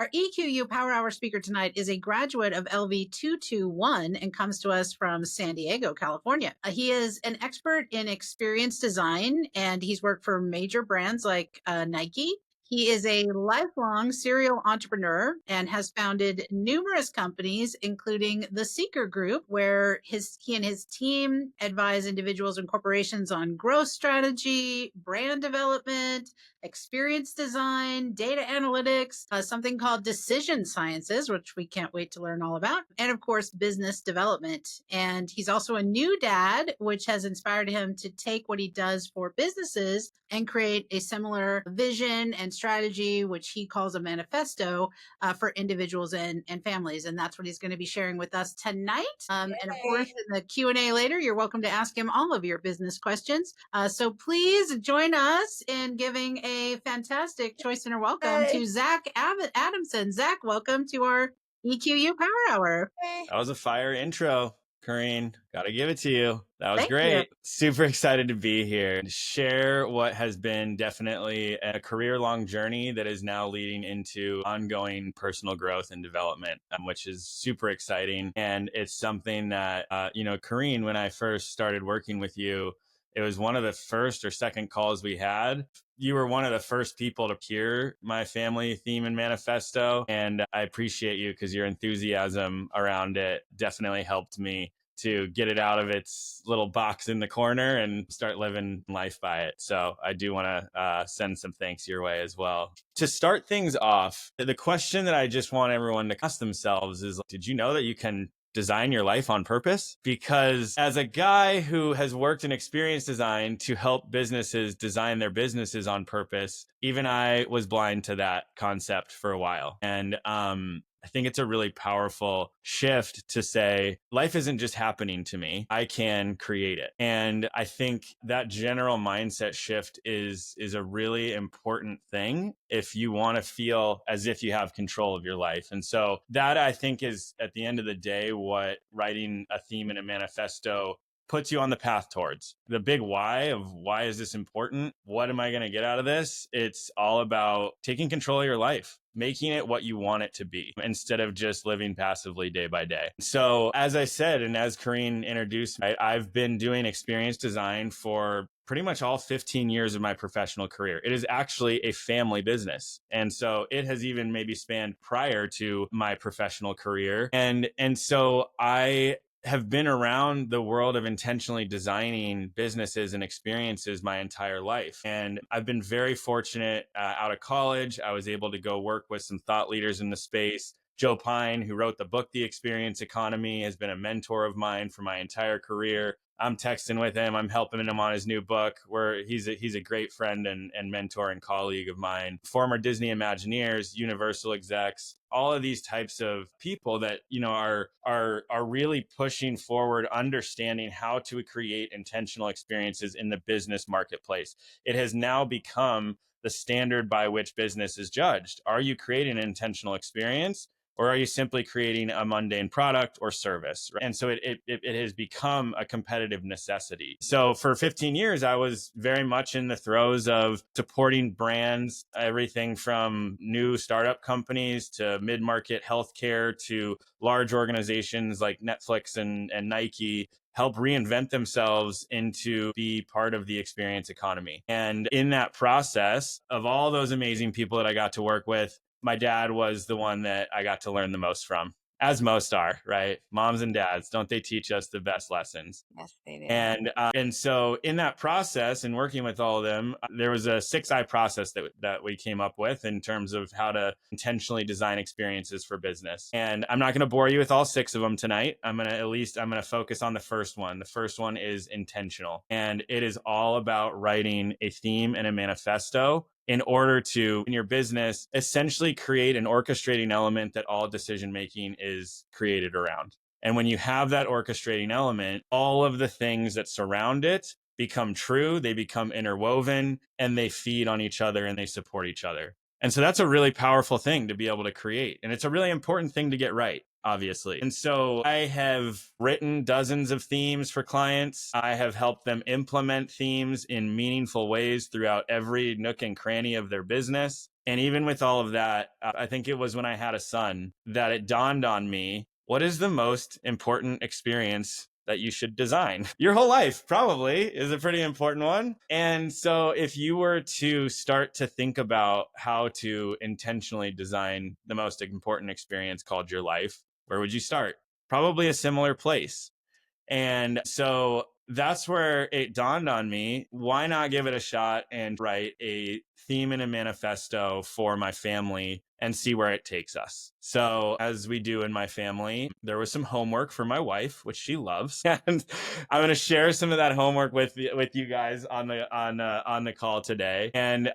Our EQU Power Hour speaker tonight is a graduate of LV 221 and comes to us from San Diego, California. He is an expert in experience design, and he's worked for major brands like Nike. He is a lifelong serial entrepreneur and has founded numerous companies, including the Seaker Group, where he and his team advise individuals and corporations on growth strategy, brand development, experience design, data analytics, something called decision sciences, which we can't wait to learn all about, and of course, business development. And he's also a new dad, which has inspired him to take what he does for businesses and create a similar vision and strategy, which he calls a manifesto for individuals and families. And that's what he's going to be sharing with us tonight. And of course, in the Q&A later, you're welcome to ask him all of your business questions. So please join us in giving a fantastic ChoiceCenter welcome to Zach Adamson. Zach, welcome to our EQU Power Hour. That was a fire intro, Corinne. Got to give it to you. That was Thank great. you. Super excited to be here to share what has been definitely a career-long journey that is now leading into ongoing personal growth and development, which is super exciting. And it's something that, Corinne, when I first started working with you, it was one of the first or second calls we had. You were one of the first people to hear my family theme and manifesto. And I appreciate you because your enthusiasm around it definitely helped me to get it out of its little box in the corner and start living life by it. So I do want to send some thanks your way as well. To start things off, the question that I just want everyone to ask themselves is, did you know that you can design your life on purpose? Because as a guy who has worked in experience design to help businesses design their businesses on purpose, even I was blind to that concept for a while. And I think it's a really powerful shift to say, life isn't just happening to me. I can create it. And I think that general mindset shift is a really important thing if you want to feel as if you have control of your life. And so that, I think, is at the end of the day what writing a theme and a manifesto puts you on the path towards. The big why of why is this important? What am I going to get out of this? It's all about taking control of your life, making it what you want it to be instead of just living passively day by day. So as I said, and as Corinne introduced, I've been doing experience design for pretty much all 15 years of my professional career. It is actually a family business. And so it has even maybe spanned prior to my professional career. And so I have been around the world of intentionally designing businesses and experiences my entire life. And I've been very fortunate out of college. I was able to go work with some thought leaders in the space. Joe Pine, who wrote the book, The Experience Economy, has been a mentor of mine for my entire career. I'm texting with him. I'm helping him on his new book, where he's a great friend and mentor and colleague of mine. Former Disney Imagineers, Universal execs, all of these types of people that, are really pushing forward, understanding how to create intentional experiences in the business marketplace. It has now become the standard by which business is judged. Are you creating an intentional experience? Or are you simply creating a mundane product or service? And so it has become a competitive necessity. So for 15 years, I was very much in the throes of supporting brands, everything from new startup companies to mid-market healthcare to large organizations like Netflix and Nike, help reinvent themselves into be part of the experience economy. And in that process of all those amazing people that I got to work with, my dad was the one that I got to learn the most from, as most are, right? Moms and dads, don't they teach us the best lessons? Yes, they do. And so in that process and working with all of them, there was a 6I process that we came up with in terms of how to intentionally design experiences for business. And I'm not going to bore you with all 6 of them tonight. I'm going to focus on the first one. The first one is intentional. And it is all about writing a theme and a manifesto in order to, in your business, essentially create an orchestrating element that all decision-making is created around. And when you have that orchestrating element, all of the things that surround it become true, they become interwoven, and they feed on each other and they support each other. And so that's a really powerful thing to be able to create. And it's a really important thing to get right, obviously. And so I have written dozens of themes for clients. I have helped them implement themes in meaningful ways throughout every nook and cranny of their business. And even with all of that, I think it was when I had a son that it dawned on me, what is the most important experience that you should design? Your whole life probably is a pretty important one. And so if you were to start to think about how to intentionally design the most important experience called your life, where would you start? Probably a similar place. And so that's where it dawned on me, why not give it a shot and write a theme and a manifesto for my family and see where it takes us. So as we do in my family, there was some homework for my wife, which she loves. And I'm going to share some of that homework with you guys on the call today. And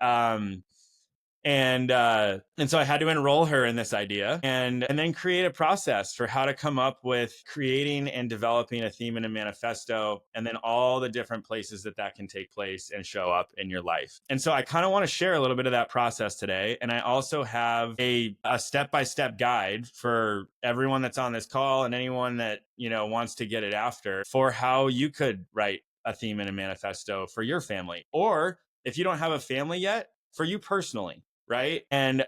so I had to enroll her in this idea and then create a process for how to come up with creating and developing a theme and a manifesto, and then all the different places that can take place and show up in your life. And so I kind of want to share a little bit of that process today. And I also have a step-by-step guide for everyone that's on this call and anyone that, wants to get it after, for how you could write a theme and a manifesto for your family. Or if you don't have a family yet, for you personally. Right. And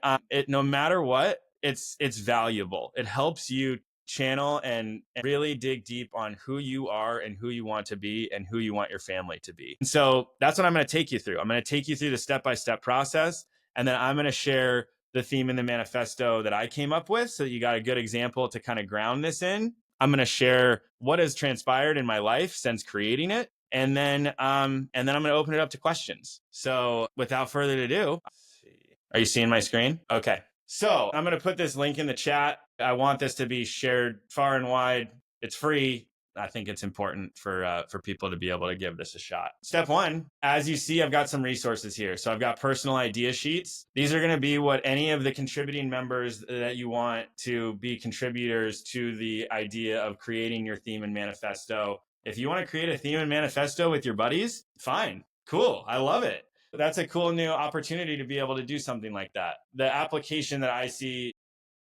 no matter what, it's valuable. It helps you channel and really dig deep on who you are and who you want to be and who you want your family to be. And so that's what I'm going to take you through. I'm going to take you through the step-by-step process. And then I'm going to share the theme and the manifesto that I came up with so that you got a good example to kind of ground this in. I'm going to share what has transpired in my life since creating it. And then I'm going to open it up to questions. So without further ado, are you seeing my screen? Okay. So I'm going to put this link in the chat. I want this to be shared far and wide. It's free. I think it's important for people to be able to give this a shot. Step one, as you see, I've got some resources here. So I've got personal idea sheets. These are going to be what any of the contributing members that you want to be contributors to the idea of creating your theme and manifesto. If you want to create a theme and manifesto with your buddies, fine, cool. I love it. That's a cool new opportunity to be able to do something like that. The application that I see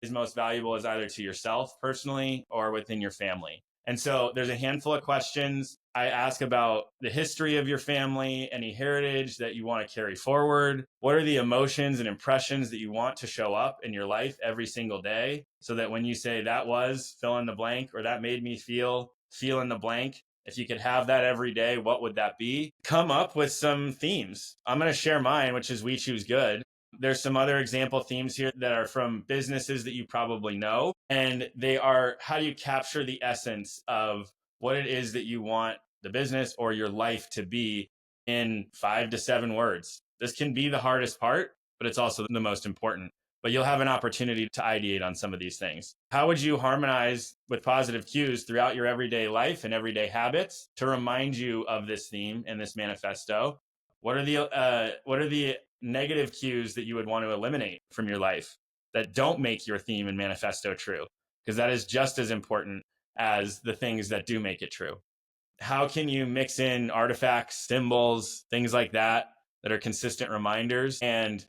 is most valuable is either to yourself personally or within your family. And so there's a handful of questions I ask about the history of your family, any heritage that you want to carry forward. What are the emotions and impressions that you want to show up in your life every single day, so that when you say that was fill in the blank, or that made me feel in the blank, if you could have that every day, what would that be? Come up with some themes. I'm going to share mine, which is We Choose Good. There's some other example themes here that are from businesses that you probably know. And they are, how do you capture the essence of what it is that you want the business or your life to be in 5 to 7 words? This can be the hardest part, but it's also the most important. But you'll have an opportunity to ideate on some of these things. How would you harmonize with positive cues throughout your everyday life and everyday habits to remind you of this theme and this manifesto? What are the negative cues that you would want to eliminate from your life that don't make your theme and manifesto true? Because that is just as important as the things that do make it true. How can you mix in artifacts, symbols, things like that are consistent reminders? And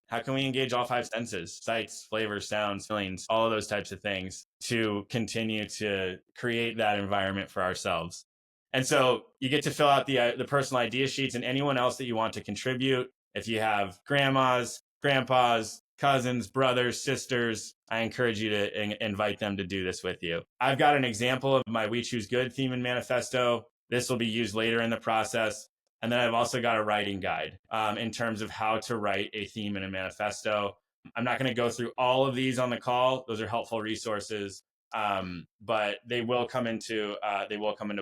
how can we engage all 5 senses, sights, flavors, sounds, feelings, all of those types of things to continue to create that environment for ourselves? And so you get to fill out the personal idea sheets, and anyone else that you want to contribute. If you have grandmas, grandpas, cousins, brothers, sisters, I encourage you to invite them to do this with you. I've got an example of my We Choose Good theme and manifesto. This will be used later in the process. And then I've also got a writing guide in terms of how to write a theme and a manifesto. I'm not going to go through all of these on the call. Those are helpful resources, but they will come into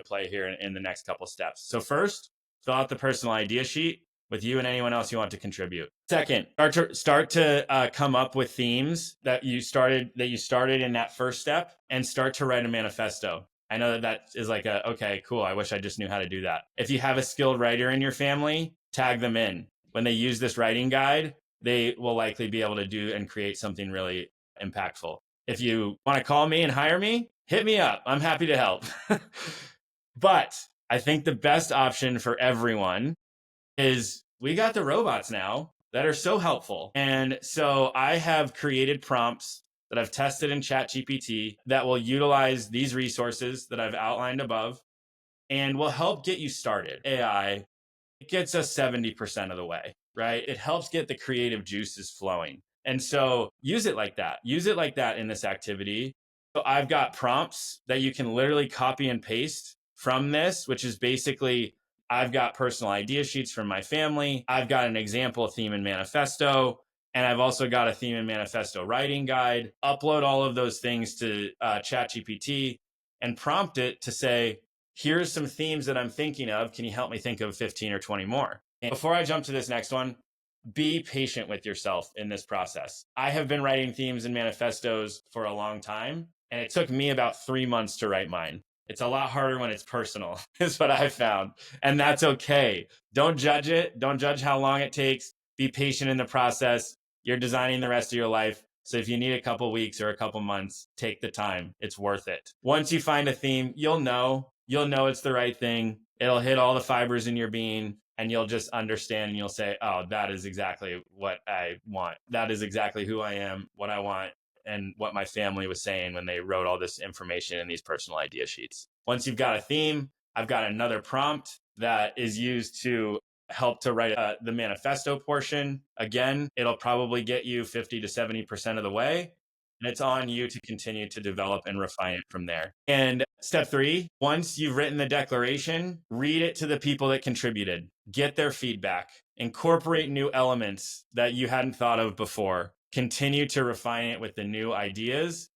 play here in the next couple steps. So first, fill out the personal idea sheet with you and anyone else you want to contribute. Second, start to come up with themes that you started in that first step, and start to write a manifesto. I know that is like okay, cool. I wish I just knew how to do that. If you have a skilled writer in your family, tag them in. When they use this writing guide, they will likely be able to do and create something really impactful. If you want to call me and hire me, hit me up. I'm happy to help. But I think the best option for everyone is we got the robots now that are so helpful. And so I have created prompts that I've tested in ChatGPT that will utilize these resources that I've outlined above and will help get you started. AI, it gets us 70% of the way, right? It helps get the creative juices flowing. And so use it like that. Use it like that in this activity. So I've got prompts that you can literally copy and paste from this, which is basically I've got personal idea sheets from my family. I've got an example theme and manifesto. And I've also got a theme and manifesto writing guide. Upload all of those things to ChatGPT and prompt it to say, here's some themes that I'm thinking of. Can you help me think of 15 or 20 more? And before I jump to this next one, be patient with yourself in this process. I have been writing themes and manifestos for a long time, and it took me about 3 months to write mine. It's a lot harder when it's personal, is what I've found. And that's okay. Don't judge it. Don't judge how long it takes. Be patient in the process. You're designing the rest of your life. So if you need a couple weeks or a couple months, take the time. It's worth it. Once you find a theme, you'll know it's the right thing. It'll hit all the fibers in your being and you'll just understand and you'll say, oh, that is exactly what I want. That is exactly who I am, what I want, and what my family was saying when they wrote all this information in these personal idea sheets. Once you've got a theme, I've got another prompt that is used to help to write the manifesto portion. Again, it'll probably get you 50 to 70% of the way. And it's on you to continue to develop and refine it from there. And step 3, once you've written the declaration, read it to the people that contributed. Get their feedback. Incorporate new elements that you hadn't thought of before. Continue to refine it with the new ideas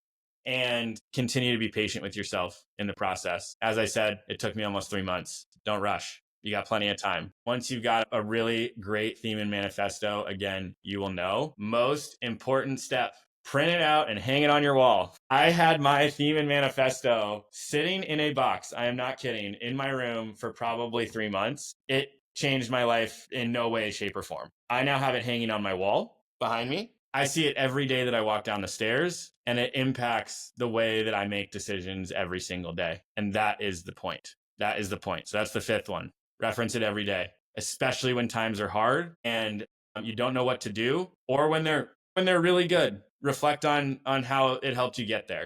and continue to be patient with yourself in the process. As I said, it took me almost 3 months. Don't rush. You got plenty of time. Once you've got a really great theme and manifesto, again, you will know. Most important step, print it out and hang it on your wall. I had my theme and manifesto sitting in a box, I am not kidding, in my room for probably 3 months. It changed my life in no way, shape, or form. I now have it hanging on my wall behind me. I see it every day that I walk down the stairs, and it impacts the way that I make decisions every single day. And that is the point. That is the point. So that's the 5th one. Reference it every day, especially when times are hard and you don't know what to do, or when they're really good. Reflect on how it helped you get there.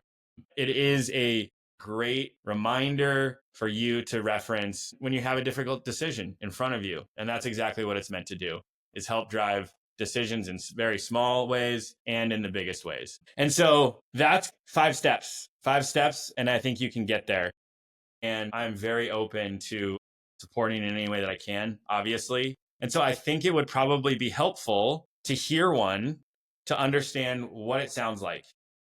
It is a great reminder for you to reference when you have a difficult decision in front of you. And that's exactly what it's meant to do, is help drive decisions in very small ways and in the biggest ways. And so that's 5 steps, and I think you can get there. And I'm very open to supporting in any way that I can, obviously. And so I think it would probably be helpful to hear one to understand what it sounds like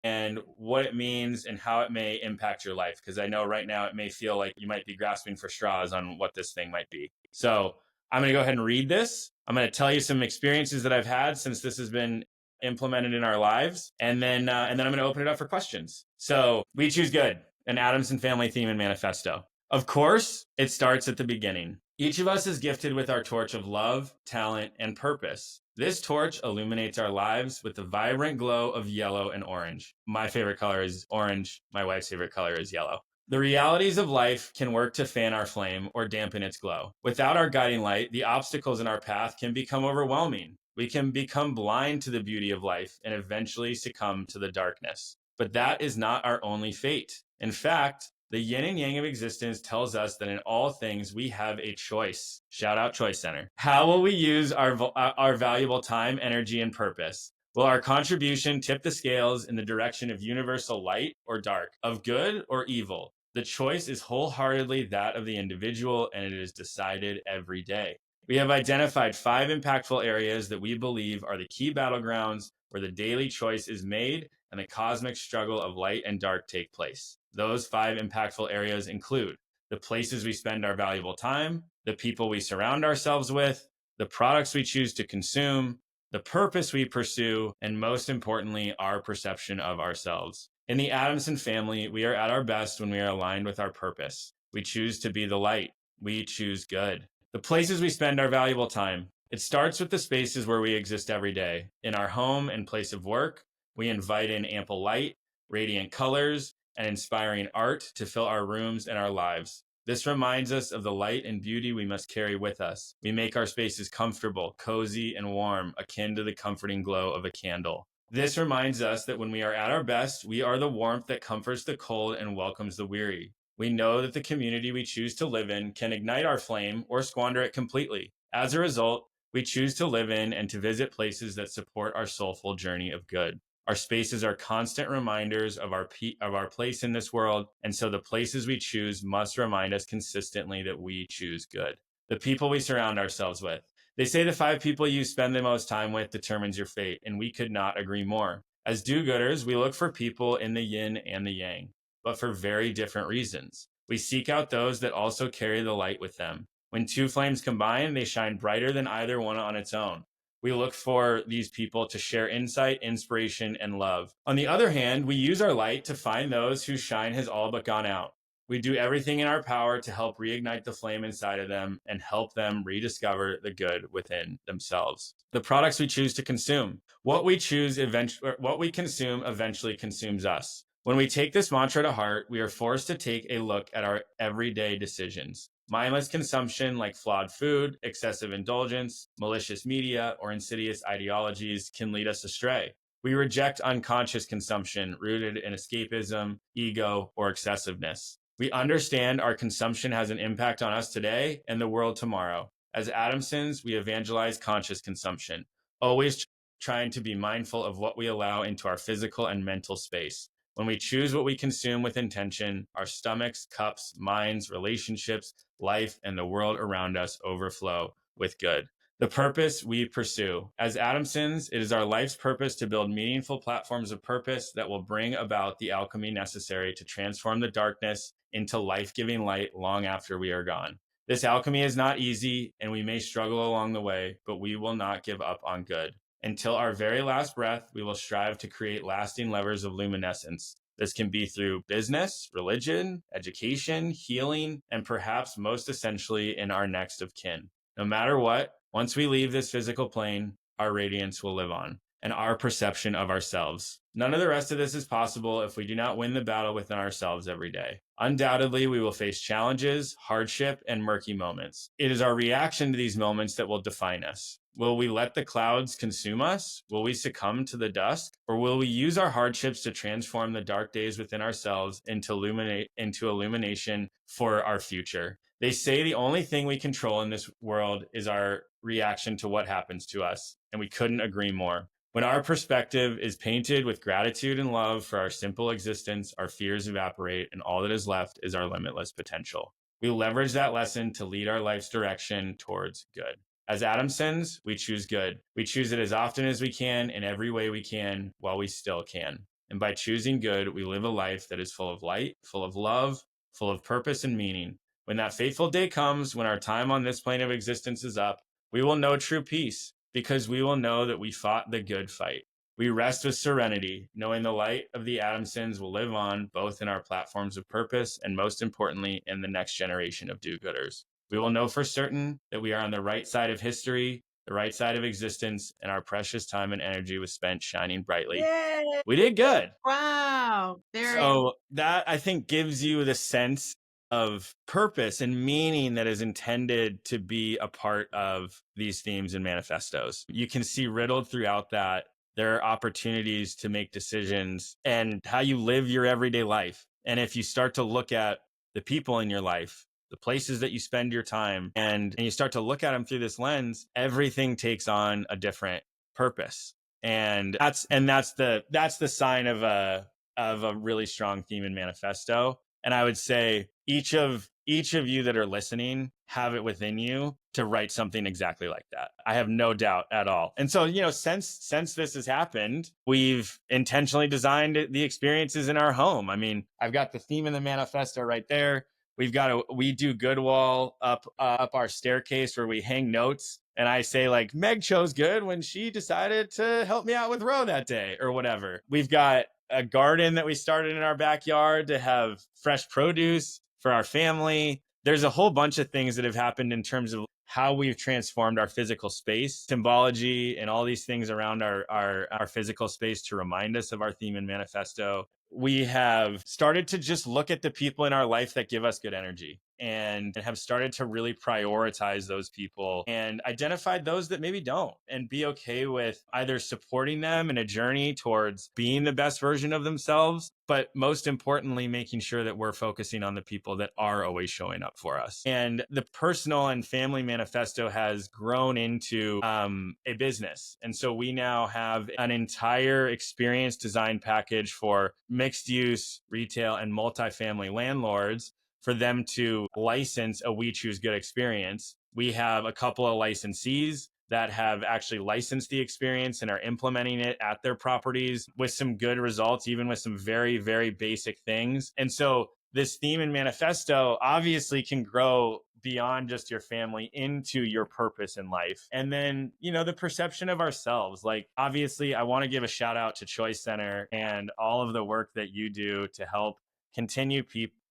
and what it means and how it may impact your life. Because I know right now it may feel like you might be grasping for straws on what this thing might be. So I'm going to go ahead and read this. I'm going to tell you some experiences that I've had since this has been implemented in our lives. And then I'm going to open it up for questions. So we choose good, an Adamson family theme and manifesto. Of course, it starts at the beginning. Each of us is gifted with our torch of love, talent, and purpose. This torch illuminates our lives with the vibrant glow of yellow and orange. My favorite color is orange. My wife's favorite color is yellow. The realities of life can work to fan our flame or dampen its glow. Without our guiding light, the obstacles in our path can become overwhelming. We can become blind to the beauty of life and eventually succumb to the darkness. But that is not our only fate. In fact, the yin and yang of existence tells us that in all things we have a choice. Shout out ChoiceCenter. How will we use our valuable time, energy, and purpose? Will our contribution tip the scales in the direction of universal light or dark, of good or evil? The choice is wholeheartedly that of the individual, and it is decided every day. We have identified 5 impactful areas that we believe are the key battlegrounds where the daily choice is made and the cosmic struggle of light and dark take place. Those 5 impactful areas include the places we spend our valuable time, the people we surround ourselves with, the products we choose to consume, the purpose we pursue, and most importantly, our perception of ourselves. In the Adamson family, we are at our best when we are aligned with our purpose. We choose to be the light. We choose good. The places we spend our valuable time. It starts with the spaces where we exist every day. In our home and place of work, we invite in ample light, radiant colors, and inspiring art to fill our rooms and our lives. This reminds us of the light and beauty we must carry with us. We make our spaces comfortable, cozy, and warm, akin to the comforting glow of a candle. This reminds us that when we are at our best, we are the warmth that comforts the cold and welcomes the weary. We know that the community we choose to live in can ignite our flame or squander it completely. As a result, we choose to live in and to visit places that support our soulful journey of good. Our spaces are constant reminders of our place in this world, and so the places we choose must remind us consistently that we choose good. The people we surround ourselves with. They say the 5 people you spend the most time with determines your fate, and we could not agree more. As do-gooders, we look for people in the yin and the yang, but for very different reasons. We seek out those that also carry the light with them. When two flames combine, they shine brighter than either one on its own. We look for these people to share insight, inspiration, and love. On the other hand, we use our light to find those whose shine has all but gone out. We do everything in our power to help reignite the flame inside of them and help them rediscover the good within themselves. The products we choose to consume. What we consume eventually consumes us. When we take this mantra to heart, we are forced to take a look at our everyday decisions. Mindless consumption like flawed food, excessive indulgence, malicious media, or insidious ideologies can lead us astray. We reject unconscious consumption rooted in escapism, ego, or excessiveness. We understand our consumption has an impact on us today and the world tomorrow. As Adamsons, we evangelize conscious consumption, always trying to be mindful of what we allow into our physical and mental space. When we choose what we consume with intention, our stomachs, cups, minds, relationships, life, and the world around us overflow with good. The purpose we pursue. As Adamsons, it is our life's purpose to build meaningful platforms of purpose that will bring about the alchemy necessary to transform the darkness into life-giving light long after we are gone. This alchemy is not easy, and we may struggle along the way, but we will not give up on good. Until our very last breath, we will strive to create lasting levers of luminescence. This can be through business, religion, education, healing, and perhaps most essentially in our next of kin. No matter what, once we leave this physical plane, our radiance will live on, and our perception of ourselves. None of the rest of this is possible if we do not win the battle within ourselves every day. Undoubtedly, we will face challenges, hardship, and murky moments. It is our reaction to these moments that will define us. Will we let the clouds consume us? Will we succumb to the dusk? Or will we use our hardships to transform the dark days within ourselves into illumination for our future? They say the only thing we control in this world is our reaction to what happens to us, and we couldn't agree more. When our perspective is painted with gratitude and love for our simple existence, our fears evaporate, and all that is left is our limitless potential. We leverage that lesson to lead our life's direction towards good. As Adamsons, we choose good. We choose it as often as we can, in every way we can, while we still can. And by choosing good, we live a life that is full of light, full of love, full of purpose and meaning. When that fateful day comes, when our time on this plane of existence is up, we will know true peace, because we will know that we fought the good fight. We rest with serenity, knowing the light of the Adamsons will live on, both in our platforms of purpose and, most importantly, in the next generation of do-gooders. We will know for certain that we are on the right side of history, the right side of existence, and our precious time and energy was spent shining brightly. Yay! We did good. Wow. So that, I think, gives you the sense of purpose and meaning that is intended to be a part of these themes and manifestos. You can see riddled throughout that there are opportunities to make decisions and how you live your everyday life. And if you start to look at the people in your life, the places that you spend your time, and you start to look at them through this lens, everything takes on a different purpose. And that's the sign of a really strong theme and manifesto. And I would say each of you that are listening have it within you to write something exactly like that. I have no doubt at all. And so, since this has happened, we've intentionally designed the experiences in our home. I mean, I've got the theme and the manifesto right there. We do good wall up our staircase where we hang notes. And I say, like, Meg chose good when she decided to help me out with row that day or whatever. We've got a garden that we started in our backyard to have fresh produce for our family. There's a whole bunch of things that have happened in terms of how we've transformed our physical space, symbology, and all these things around our physical space to remind us of our theme and manifesto. We have started to just look at the people in our life that give us good energy. and have started to really prioritize those people and identified those that maybe don't, and be okay with either supporting them in a journey towards being the best version of themselves, but most importantly, making sure that we're focusing on the people that are always showing up for us. And the personal and family manifesto has grown into a business. And so we now have an entire experience design package for mixed use, retail, and multifamily landlords for them to license a We Choose Good experience. We have a couple of licensees that have actually licensed the experience and are implementing it at their properties with some good results, even with some very, very basic things. And so this theme and manifesto obviously can grow beyond just your family into your purpose in life. And then, the perception of ourselves. Like, obviously, I want to give a shout out to ChoiceCenter and all of the work that you do to help continue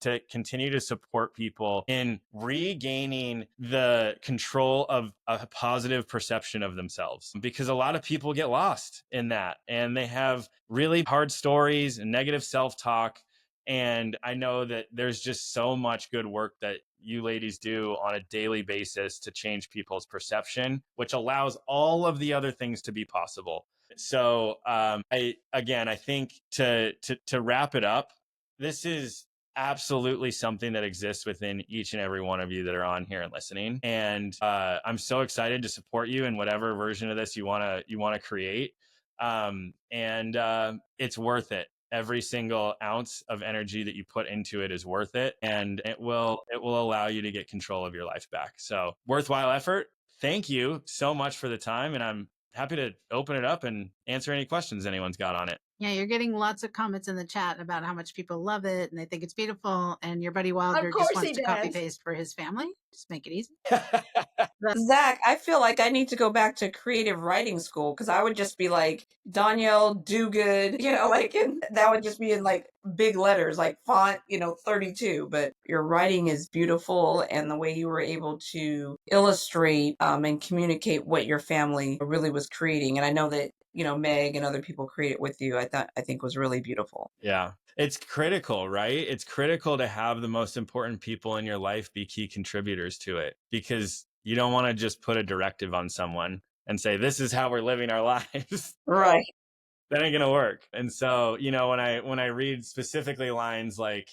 to support people in regaining the control of a positive perception of themselves, because a lot of people get lost in that and they have really hard stories and negative self-talk. And I know that there's just so much good work that you ladies do on a daily basis to change people's perception, which allows all of the other things to be possible. So I think to wrap it up, this is absolutely something that exists within each and every one of you that are on here and listening. And I'm so excited to support you in whatever version of this you want to create. It's worth it. Every single ounce of energy that you put into it is worth it, and it will allow you to get control of your life back. So, worthwhile effort. Thank you so much for the time, and I'm happy to open it up and answer any questions anyone's got on it. Yeah, you're getting lots of comments in the chat about how much people love it and they think it's beautiful. And your buddy Wilder just wants to copy paste for his family. Just make it easy. Zach, I feel like I need to go back to creative writing school, because I would just be like, Danielle Do Good, and that would just be in like big letters, like font, 32. But your writing is beautiful, and the way you were able to illustrate and communicate what your family really was creating. And I know that, Meg and other people create it with you. I think was really beautiful. Yeah. It's critical, right? It's critical to have the most important people in your life be key contributors to it, because you don't want to just put a directive on someone and say, this is how we're living our lives. Right. That ain't gonna work. And so, when I read specifically lines like,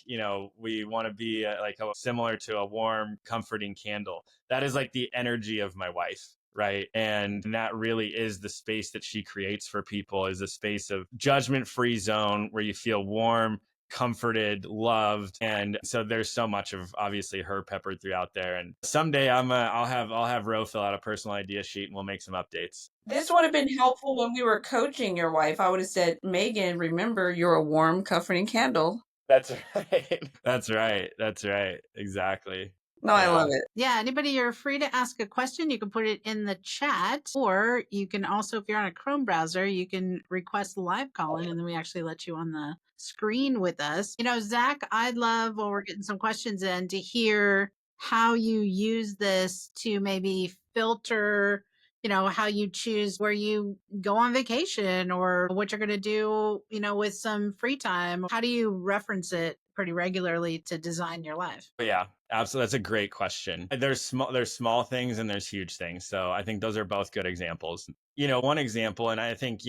we want to be similar to a warm, comforting candle. That is like the energy of my wife, right? And that really is the space that she creates for people, is a space of judgment-free zone where you feel warm, comforted, loved. And so there's so much of obviously her peppered throughout there. And someday I'll have Ro fill out a personal idea sheet and we'll make some updates. This would have been helpful when we were coaching your wife. I would have said, Megan, remember, you're a warm, comforting candle. That's right. That's right. That's right. Exactly. No, I love it. Yeah, anybody, you're free to ask a question. You can put it in the chat, or you can also, if you're on a Chrome browser, you can request live call in, and then we actually let you on the screen with us. Zach, I'd love, while we're getting some questions in, to hear how you use this to maybe filter, how you choose where you go on vacation or what you're going to do, with some free time. How do you reference it pretty regularly to design your life? Yeah, absolutely. That's a great question. There's small things and there's huge things. So I think those are both good examples. One example, and I think,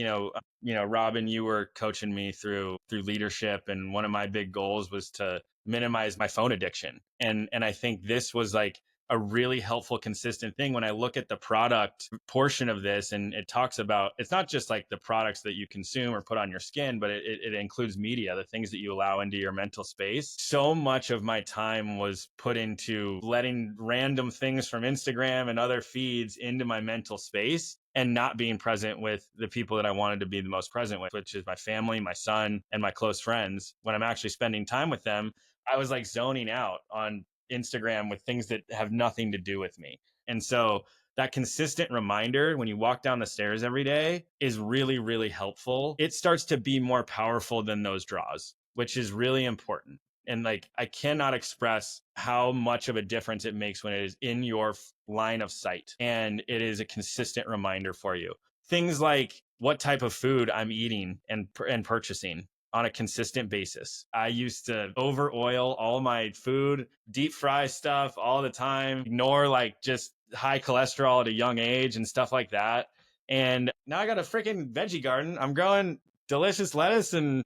Robin, you were coaching me through leadership. And one of my big goals was to minimize my phone addiction. And I think this was like a really helpful, consistent thing when I look at the product portion of this. And it talks about, it's not just like the products that you consume or put on your skin, but it includes media, the things that you allow into your mental space. So much of my time was put into letting random things from Instagram and other feeds into my mental space and not being present with the people that I wanted to be the most present with, which is my family, my son, and my close friends. When I'm actually spending time with them, I was like zoning out on Instagram with things that have nothing to do with me. And so that consistent reminder when you walk down the stairs every day is really, really helpful. It starts to be more powerful than those draws, which is really important. And I cannot express how much of a difference it makes when it is in your line of sight and it is a consistent reminder for you. Things like what type of food I'm eating and purchasing. on a consistent basis. I used to over oil all my food, deep fry stuff all the time, ignore like just high cholesterol at a young age and stuff like that. And now I got a freaking veggie garden. I'm growing delicious lettuce and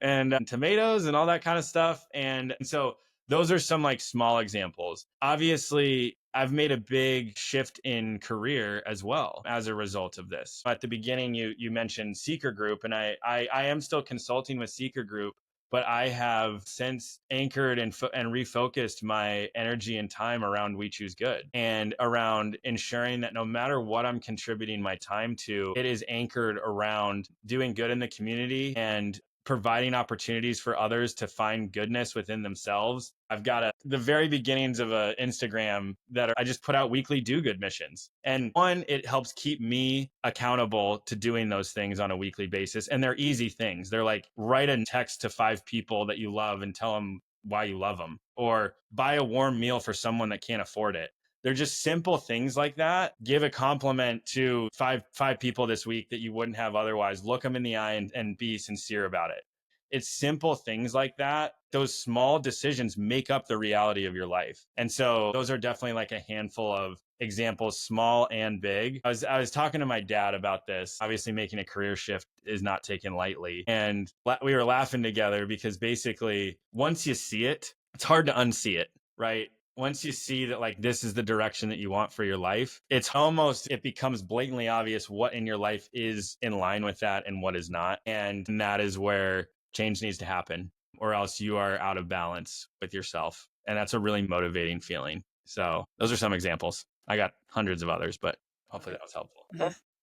tomatoes and all that kind of stuff. And so those are some like small examples. Obviously, I've made a big shift in career as well as a result of this. At the beginning, you mentioned Seaker Group, and I am still consulting with Seaker Group, but I have since anchored and refocused my energy and time around We Choose Good and around ensuring that no matter what I'm contributing my time to, it is anchored around doing good in the community and providing opportunities for others to find goodness within themselves. I've got the very beginnings of a Instagram that I just put out weekly do good missions. And one, it helps keep me accountable to doing those things on a weekly basis. And they're easy things. They're like write a text to 5 people that you love and tell them why you love them, or buy a warm meal for someone that can't afford it. They're just simple things like that. Give a compliment to five people this week that you wouldn't have otherwise. Look them in the eye and be sincere about it. It's simple things like that. Those small decisions make up the reality of your life. And so those are definitely like a handful of examples, small and big. I was talking to my dad about this. Obviously, making a career shift is not taken lightly. And we were laughing together because basically, once you see it, it's hard to unsee it, right? Once you see that like this is the direction that you want for your life, it becomes blatantly obvious what in your life is in line with that and what is not. And that is where change needs to happen, or else you are out of balance with yourself. And that's a really motivating feeling. So those are some examples. I got hundreds of others, but hopefully that was helpful.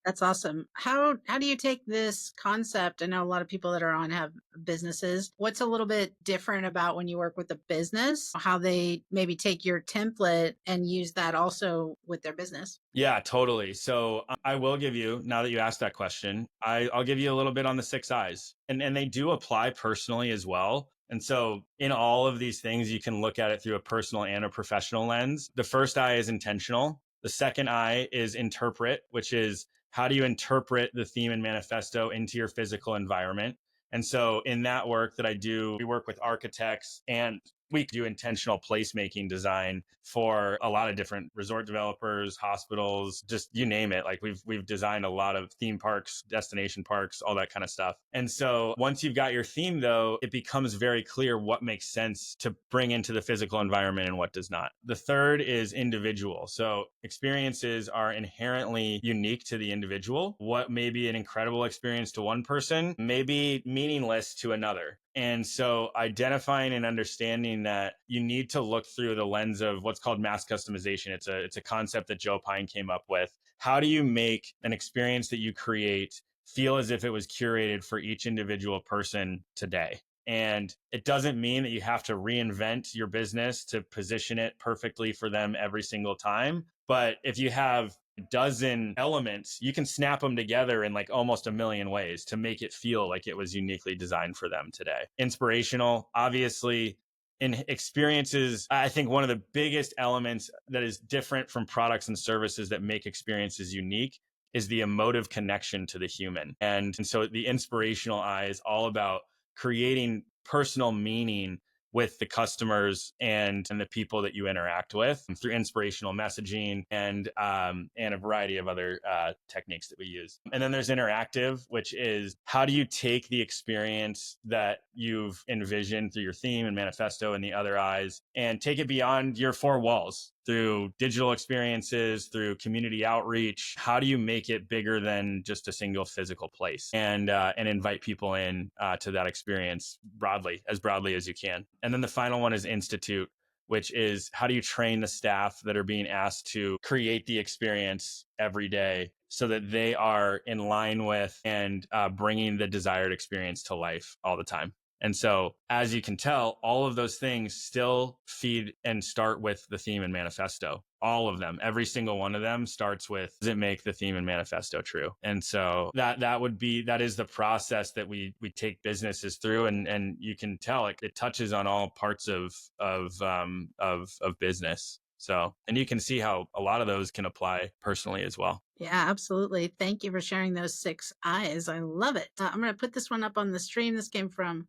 That's awesome. How do you take this concept? I know a lot of people that are on have businesses. What's a little bit different about when you work with a business, how they maybe take your template and use that also with their business? Yeah, totally. So I will give you, now that you asked that question, I'll give you a little bit on the 6 I's. And they do apply personally as well. And so in all of these things, you can look at it through a personal and a professional lens. The first I is intentional. The second I is interpret, which is how do you interpret the theme and manifesto into your physical environment? And so in that work that I do, we work with architects and we do intentional placemaking design for a lot of different resort developers, hospitals, just you name it. Like we've designed a lot of theme parks, destination parks, all that kind of stuff. And so once you've got your theme though, it becomes very clear what makes sense to bring into the physical environment and what does not. The third is individual. So experiences are inherently unique to the individual. What may be an incredible experience to one person may be meaningless to another. And so identifying and understanding that you need to look through the lens of what's called mass customization. It's a concept that Joe Pine came up with. How do you make an experience that you create feel as if it was curated for each individual person today? And it doesn't mean that you have to reinvent your business to position it perfectly for them every single time. But if you have a dozen elements, you can snap them together in like almost a million ways to make it feel like it was uniquely designed for them today. Inspirational, obviously. In experiences, I think one of the biggest elements that is different from products and services that make experiences unique is the emotive connection to the human. And so the inspirational eye is all about creating personal meaning with the customers and the people that you interact with through inspirational messaging and a variety of other techniques that we use. And then there's interactive, which is how do you take the experience that you've envisioned through your theme and manifesto and the other eyes and take it beyond your 4 walls through digital experiences, through community outreach. How do you make it bigger than just a single physical place and invite people in to that experience as broadly as you can? And then the final one is institute, which is how do you train the staff that are being asked to create the experience every day so that they are in line with and bringing the desired experience to life all the time. And so, as you can tell, all of those things still feed and start with the theme and manifesto. All of them, every single one of them starts with, does it make the theme and manifesto true? And so that is the process that we take businesses through. And you can tell it touches on all parts of business. So, and you can see how a lot of those can apply personally as well. Yeah, absolutely. Thank you for sharing those 6 I's. I love it. I'm going to put this one up on the stream. This came from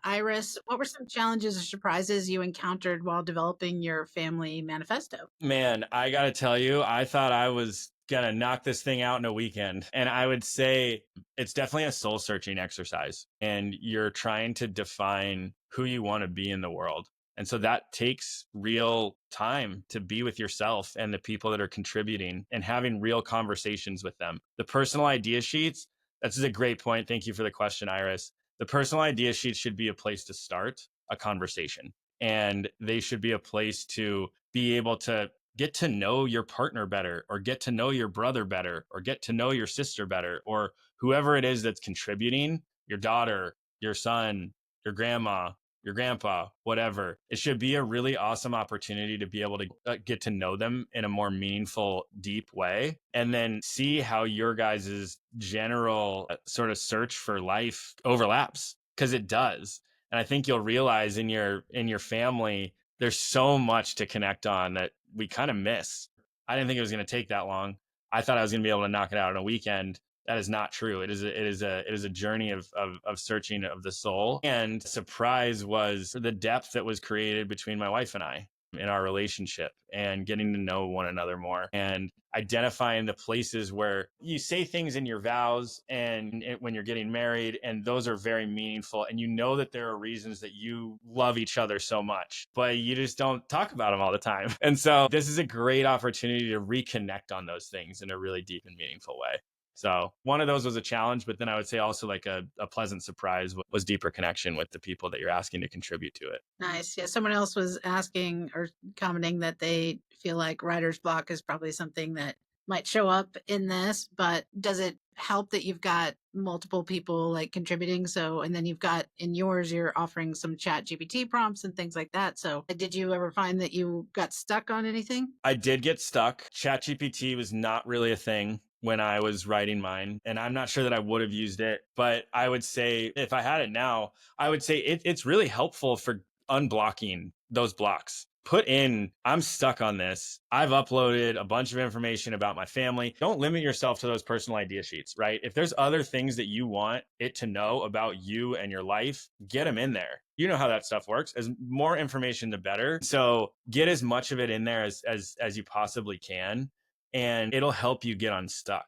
Iris, what were some challenges or surprises you encountered while developing your family manifesto? Man, I got to tell you, I thought I was going to knock this thing out in a weekend. And I would say it's definitely a soul searching exercise. And you're trying to define who you want to be in the world. And so that takes real time to be with yourself and the people that are contributing and having real conversations with them. The personal idea sheets, that's a great point. Thank you for the question, Iris. The personal idea sheets should be a place to start a conversation. And they should be a place to be able to get to know your partner better, or get to know your brother better, or get to know your sister better, or whoever it is that's contributing, your daughter, your son, your grandma, your grandpa, whatever. It should be a really awesome opportunity to be able to get to know them in a more meaningful, deep way, and then see how your guys' general sort of search for life overlaps, because it does. And I think you'll realize in your family, there's so much to connect on that we kind of miss. I didn't think it was going to take that long. I thought I was going to be able to knock it out in a weekend. That is not true. It is a journey of searching of the soul. And surprise was the depth that was created between my wife and I in our relationship, and getting to know one another more, and identifying the places where you say things in your vows and when you're getting married, and those are very meaningful, and you know that there are reasons that you love each other so much, but you just don't talk about them all the time. And so this is a great opportunity to reconnect on those things in a really deep and meaningful way. So one of those was a challenge, but then I would say also like a pleasant surprise was deeper connection with the people that you're asking to contribute to it. Nice. Yeah. Someone else was asking or commenting that they feel like writer's block is probably something that might show up in this, but does it help that you've got multiple people like contributing? So, and then you've got in yours, you're offering some chat GPT prompts and things like that. So did you ever find that you got stuck on anything? I did get stuck. ChatGPT was not really a thing when I was writing mine, and I'm not sure that I would have used it, but I would say if I had it now, I would say it's really helpful for unblocking those blocks. Put in, I'm stuck on this. I've uploaded a bunch of information about my family. Don't limit yourself to those personal idea sheets, right? If there's other things that you want it to know about you and your life, get them in there. You know how that stuff works. As more information, the better. So get as much of it in there as you possibly can, and it'll help you get unstuck.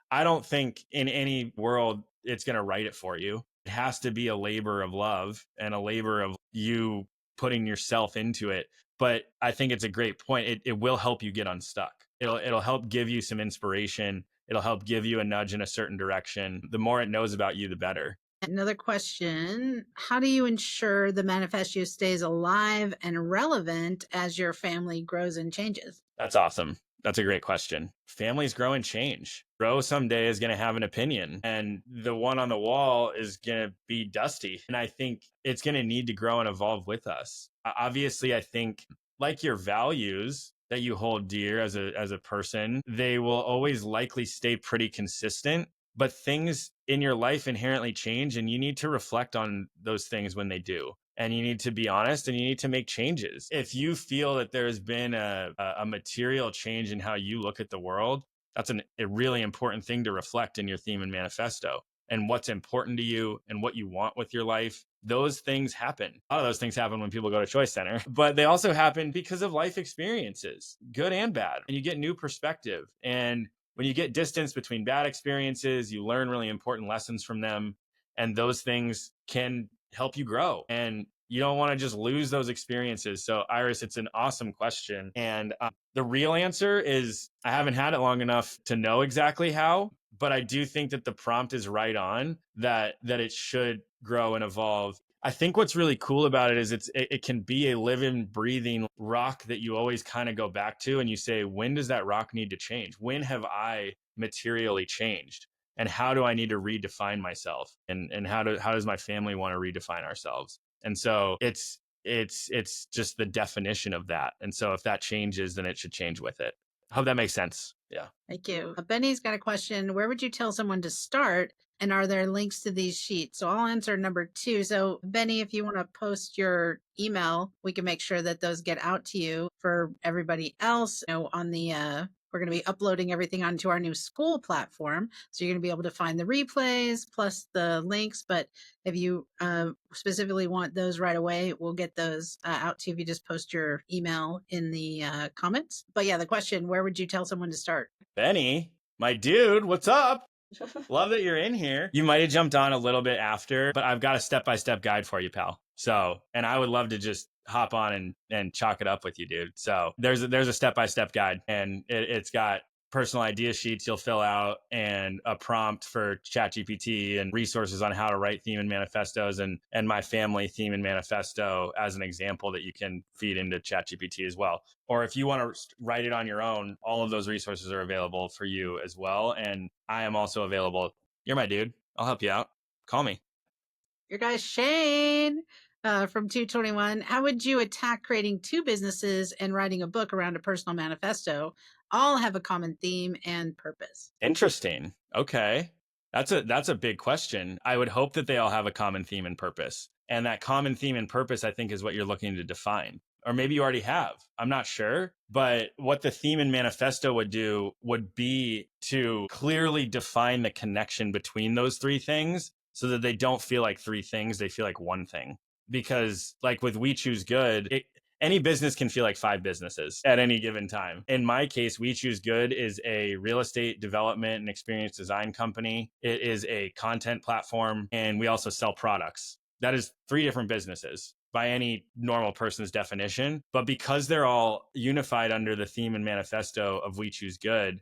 I don't think in any world it's going to write it for you. It has to be a labor of love and a labor of you putting yourself into it. But I think it's a great point. It will help you get unstuck. It'll help give you some inspiration. It'll help give you a nudge in a certain direction. The more it knows about you, the better. Another question. How do you ensure the manifesto stays alive and relevant as your family grows and changes? That's awesome. That's a great question. Families grow and change. Grow someday is going to have an opinion, and the one on the wall is going to be dusty. And I think it's going to need to grow and evolve with us. Obviously, I think like your values that you hold dear as a person, they will always likely stay pretty consistent. But things in your life inherently change, and you need to reflect on those things when they do. And you need to be honest, and you need to make changes. If you feel that there's been a material change in how you look at the world, that's a really important thing to reflect in your theme and manifesto, and what's important to you and what you want with your life. Those things happen. A lot of those things happen when people go to ChoiceCenter, but they also happen because of life experiences, good and bad. And you get new perspective. And when you get distance between bad experiences, you learn really important lessons from them. And those things can help you grow. And you don't want to just lose those experiences. So Iris, it's an awesome question. And the real answer is I haven't had it long enough to know exactly how, but I do think that the prompt is right on, that it should grow and evolve. I think what's really cool about it is it can be a living, breathing rock that you always kind of go back to, and you say, when does that rock need to change? When have I materially changed? And how do I need to redefine myself? And how does my family want to redefine ourselves? And so it's just the definition of that. And so if that changes, then it should change with it. I hope that makes sense. Yeah. Thank you. Benny's got a question. Where would you tell someone to start? And are there links to these sheets? So I'll answer number 2. So Benny, if you want to post your email, we can make sure that those get out to you. For everybody else, on the We're going to be uploading everything onto our new school platform. So you're going to be able to find the replays plus the links. But if you specifically want those right away, we'll get those out to you if you just post your email in the comments. But yeah, the question, where would you tell someone to start? Benny, my dude, what's up? Love that you're in here. You might have jumped on a little bit after, but I've got a step-by-step guide for you, pal. So, and I would love to just hop on and chalk it up with you, dude. So there's a step-by-step guide, and it's got personal idea sheets you'll fill out and a prompt for ChatGPT and resources on how to write theme and manifestos and my family theme and manifesto as an example that you can feed into ChatGPT as well. Or if you want to write it on your own, all of those resources are available for you as well. And I am also available. You're my dude. I'll help you out. Call me. Your guy Shane from 221. How would you attack creating two businesses and writing a book around a personal manifesto? All have a common theme and purpose. Interesting. Okay. That's a big question. I would hope that they all have a common theme and purpose. And that common theme and purpose, I think, is what you're looking to define. Or maybe you already have. I'm not sure. But what the theme and manifesto would do would be to clearly define the connection between those three things so that they don't feel like three things, they feel like one thing. Because like with We Choose Good, any business can feel like five businesses at any given time. In my case, We Choose Good is a real estate development and experience design company. It is a content platform, and we also sell products. That is three different businesses by any normal person's definition. But because they're all unified under the theme and manifesto of We Choose Good,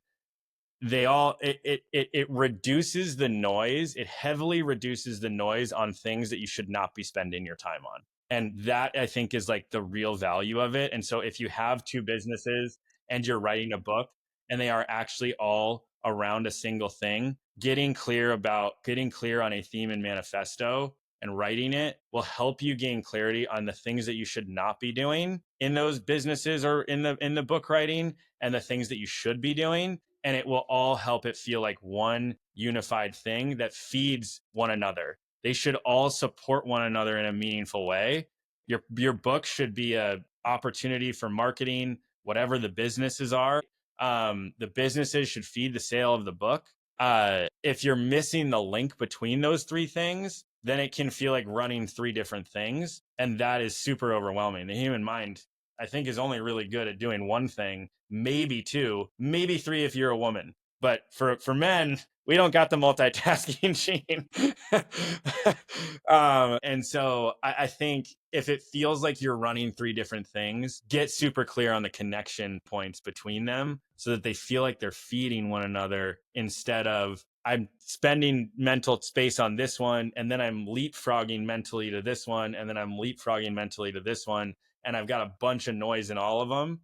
it reduces the noise. It heavily reduces the noise on things that you should not be spending your time on. And that, I think, is like the real value of it. And so if you have two businesses and you're writing a book and they are actually all around a single thing, getting clear on a theme and manifesto and writing it will help you gain clarity on the things that you should not be doing in those businesses or in the book writing and the things that you should be doing. And it will all help it feel like one unified thing that feeds one another. They should all support one another in a meaningful way. Your book should be a opportunity for marketing, whatever the businesses are. The businesses should feed the sale of the book. If you're missing the link between those three things, then it can feel like running three different things. And that is super overwhelming. The human mind, I think, is only really good at doing one thing, maybe two, maybe three if you're a woman. But for men, we don't got the multitasking gene. And so I think if it feels like you're running three different things, get super clear on the connection points between them so that they feel like they're feeding one another instead of I'm spending mental space on this one and then I'm leapfrogging mentally to this one and then I'm leapfrogging mentally to this one. And I've got a bunch of noise in all of them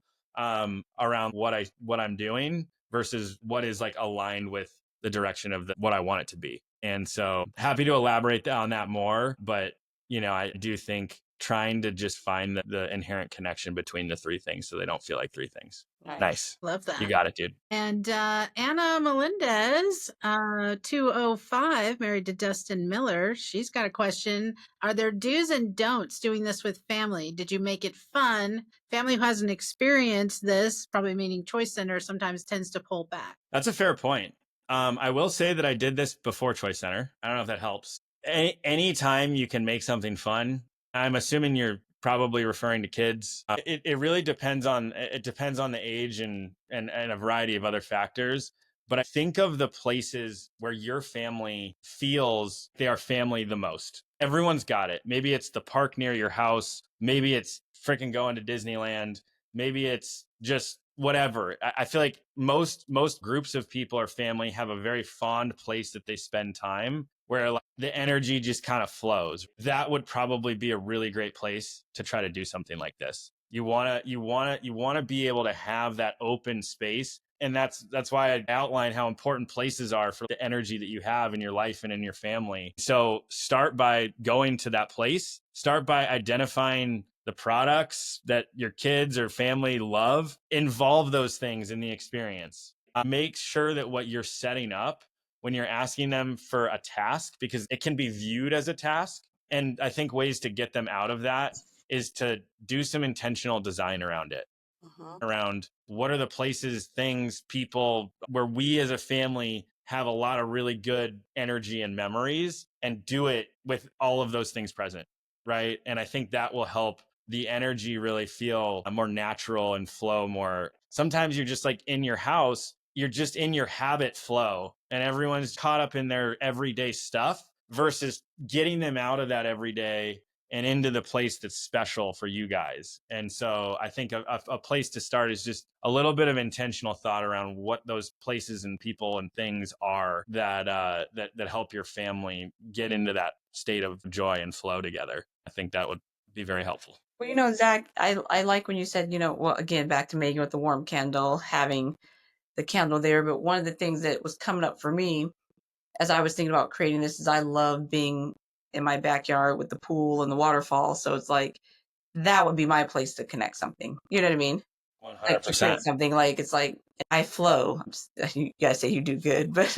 around what I'm doing versus what is like aligned with the direction of what I want it to be. And so happy to elaborate on that more. But, I do think trying to just find the inherent connection between the three things so they don't feel like three things. Nice. Love that. You got it, dude. And Anna Melendez, 205, married to Dustin Miller. She's got a question. Are there do's and don'ts doing this with family? Did you make it fun? Family who hasn't experienced this, probably meaning ChoiceCenter, sometimes tends to pull back. That's a fair point. I will say that I did this before ChoiceCenter. I don't know if that helps. Anytime you can make something fun, I'm assuming you're probably referring to kids. It really depends on the age and a variety of other factors. But I think of the places where your family feels they are family the most. Everyone's got it. Maybe it's the park near your house. Maybe it's freaking going to Disneyland. Maybe it's just whatever. I feel like most groups of people or family have a very fond place that they spend time where like the energy just kind of flows. That would probably be a really great place to try to do something like this. You want to be able to have that open space. And that's why I outline how important places are for the energy that you have in your life and in your family. So start by going to that place. Start by identifying the products that your kids or family love. Involve those things in the experience. Make sure that what you're setting up when you're asking them for a task, because it can be viewed as a task. And I think ways to get them out of that is to do some intentional design around it. around what are the places, things, people where we as a family have a lot of really good energy and memories, and do it with all of those things present. Right. And I think that will help the energy really feel more natural and flow more. Sometimes you're just like in your house, you're just in your habit flow and everyone's caught up in their everyday stuff versus getting them out of that everyday and into the place that's special for you guys. And so I think a place to start is just a little bit of intentional thought around what those places and people and things are that help your family get into that state of joy and flow together. I think that would be very helpful. Well, Zach, I like when you said, well, again, back to Megan with the warm candle, having the candle there. But one of the things that was coming up for me as I was thinking about creating this is I love being in my backyard with the pool and the waterfall. So it's like, that would be my place to connect something. You know what I mean? Like to create 100%. something like, it's like, I flow. You guys say you do good, but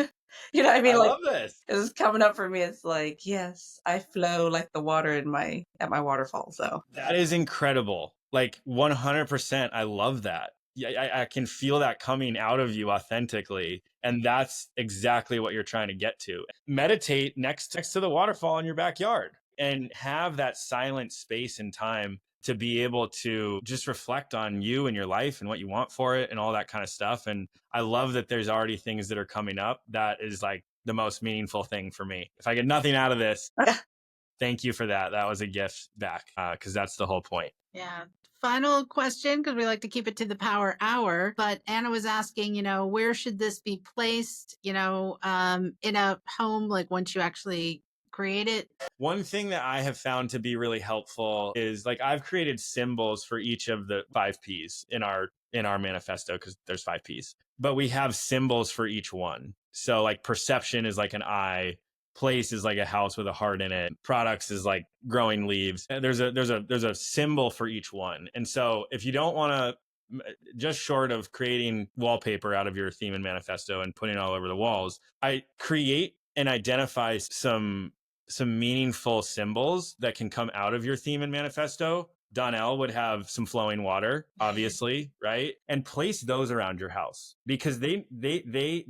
you know what I mean? I Like, love this. it was coming up for me. It's like, yes, I flow like the water at my waterfall. So That is incredible. Like 100%. I love that. Yeah, I can feel that coming out of you authentically. And that's exactly what you're trying to get to. Meditate next to the waterfall in your backyard and have that silent space and time to be able to just reflect on you and your life and what you want for it and all that kind of stuff. And I love that there's already things that are coming up. That is like the most meaningful thing for me. If I get nothing out of this, thank you for that. That was a gift back because that's the whole point. Yeah. Final question, because we like to keep it to the power hour. But Anna was asking, where should this be placed, in a home, like once you actually create it? One thing that I have found to be really helpful is like I've created symbols for each of the 5 Ps in our manifesto because there's 5 Ps, but we have symbols for each one. So like perception is like an eye, place is like a house with a heart in it, products is like growing leaves. There's a symbol for each one. And so if you don't want to, just short of creating wallpaper out of your theme and manifesto and putting it all over the walls, I create and identify some meaningful symbols that can come out of your theme and manifesto. Donnell would have some flowing water, obviously, right? And place those around your house because they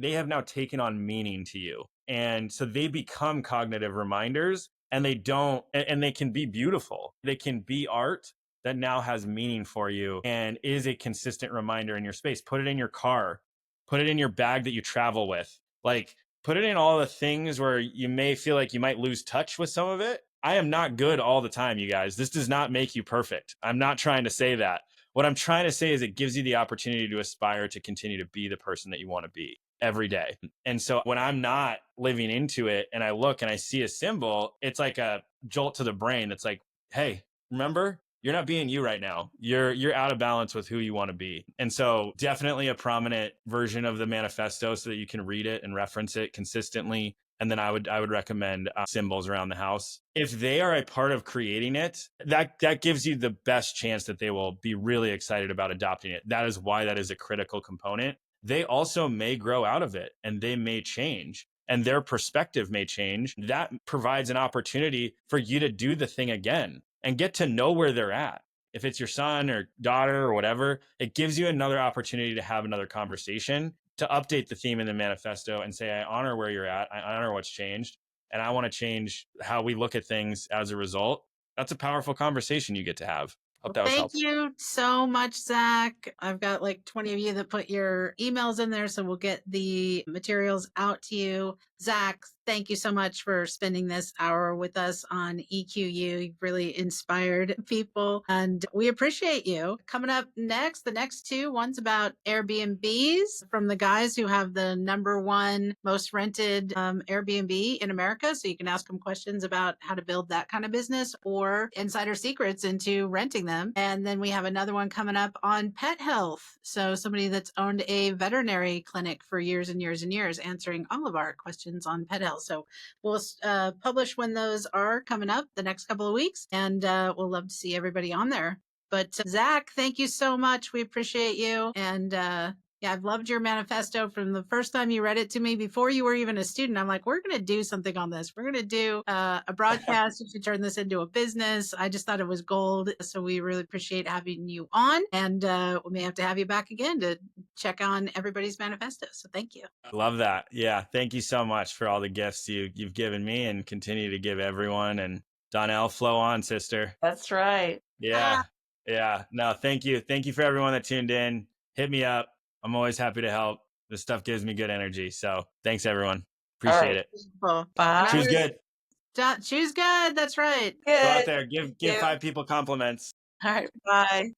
have now taken on meaning to you. And so they become cognitive reminders and they can be beautiful. They can be art that now has meaning for you and is a consistent reminder in your space. Put it in your car, put it in your bag that you travel with. Like, put it in all the things where you may feel like you might lose touch with some of it. I am not good all the time, you guys. This does not make you perfect. I'm not trying to say that. What I'm trying to say is it gives you the opportunity to aspire to continue to be the person that you want to be every day. And so when I'm not living into it and I look and I see a symbol, it's like a jolt to the brain that's like, hey, remember, you're not being you right now. You're out of balance with who you want to be. And so definitely a prominent version of the manifesto so that you can read it and reference it consistently. And then I would recommend symbols around the house. If they are a part of creating it, that gives you the best chance that they will be really excited about adopting it. That is why that is a critical component. They also may grow out of it and they may change and their perspective may change. That provides an opportunity for you to do the thing again and get to know where they're at. If it's your son or daughter or whatever, it gives you another opportunity to have another conversation, to update the theme in the manifesto and say, I honor where you're at. I honor what's changed. And I want to change how we look at things as a result. That's a powerful conversation you get to have. Hope that was Thank helpful. you so much, Zach. I've got like 20 of you that put your emails in there, so we'll get the materials out to you. Zach, thank you so much for spending this hour with us on EQU. You've really inspired people, and we appreciate you. Coming up next, the next two, one's about Airbnbs from the guys who have the #1 most rented Airbnb in America. So you can ask them questions about how to build that kind of business or insider secrets into renting them. And then we have another one coming up on pet health. So somebody that's owned a veterinary clinic for years and years and years, answering all of our questions on pet health. So we'll publish when those are coming up the next couple of weeks, and we'll love to see everybody on there. But Zach, thank you so much. We appreciate you. And Yeah, I've loved your manifesto from the first time you read it to me before you were even a student. I'm like, we're going to do something on this. We're going to do a broadcast. You should turn this into a business. I just thought it was gold. So we really appreciate having you on. And we may have to have you back again to check on everybody's manifesto. So thank you. Love that. Yeah. Thank you so much for all the gifts you've given me and continue to give everyone. And Donnell, flow on, sister. That's right. Yeah. Yeah. No, thank you. Thank you for everyone that tuned in. Hit me up. I'm always happy to help. This stuff gives me good energy. So thanks, everyone. Appreciate it. Cool. Bye. Choose good. Choose good. That's right. Go out Good. there. Give Yeah. 5 people compliments. All right. Bye.